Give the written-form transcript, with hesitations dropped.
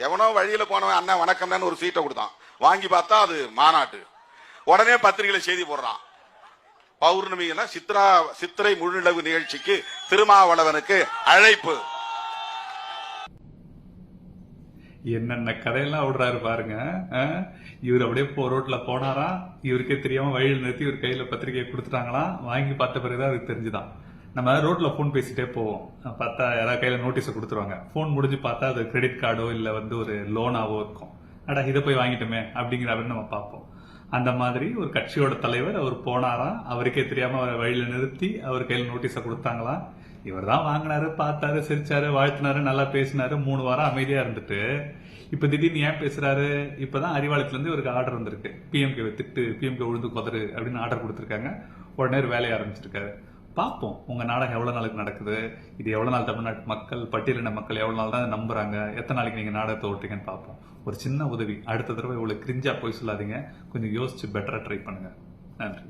எவனோ வழியில போனவன் அண்ணன் வணக்கம் தான் ஒரு சீட்டை கொடுத்தான். வாங்கி பார்த்தா அது மாநாட்டு. உடனே பத்திரிகையில செய்தி போடுறான். பௌர்ணமி சித்திரை முழுநிலவு நிகழ்ச்சிக்கு திருமாவளவனுக்கு அழைப்பு. என்னென்ன கதையெல்லாம் விடுறாரு பாருங்க. இவர் அப்படியே ரோட்ல போனாரா, இவருக்கே தெரியாம வழியில் நிறுத்தி இவர் கையில பத்திரிகையை கொடுத்துட்டாங்களாம். வாங்கி பார்த்த பிறகுதான் அதுக்கு தெரிஞ்சுதான். நம்ம ரோட்ல போன் பேசிட்டே போவோம், பார்த்தா யாராவது கையில நோட்டீஸை கொடுத்துருவாங்க. போன் முடிஞ்சு பார்த்தா அது கிரெடிட் கார்டோ இல்ல ஒரு லோனாவோ இருக்கும். அடா இதை போய் வாங்கிட்டோமே அப்படிங்கிற அப்படின்னு நம்ம பார்ப்போம். அந்த மாதிரி ஒரு கட்சியோட தலைவர் அவர் போனாராம், அவருக்கே தெரியாம அவரை வழியில நிறுத்தி அவர் கையில நோட்டீஸை கொடுத்தாங்களாம். இவர் தான் வாங்கினாரு, பார்த்தாரு, சிரிச்சாரு, வாழ்த்தினாரு, நல்லா பேசினாரு. 3 வாரம் அமைதியா இருந்துட்டு இப்ப திடீர்னு ஏன் பேசுறாரு? இப்பதான் அறிவாலயத்துல இருந்து இவருக்கு ஆர்டர் வந்திருக்கு. பிஎம்கே திட்டு, பிஎம்கே உழுந்து கொதரு அப்படின்னு ஆர்டர் கொடுத்திருக்காங்க. உடனே வேலையை ஆரம்பிச்சிருக்காரு. பார்ப்போம் உங்க நாடகம் எவ்வளவு நாளுக்கு நடக்குது, இது எவ்வளவு நாள் தமிழ்நாட்டு மக்கள், பட்டியலின மக்கள் எவ்வளவு நாள் தான் நம்புறாங்க, எத்தனை நாளைக்கு நீங்க நாடகத்தை ஓட்டுறீங்கன்னு பார்ப்போம். ஒரு சின்ன உதவி, அடுத்த தடவை இவ்வளவு கிரிஞ்சா போய் சொல்லாதீங்க, கொஞ்சம் யோசிச்சு பெட்டரா ட்ரை பண்ணுங்க. நன்றி.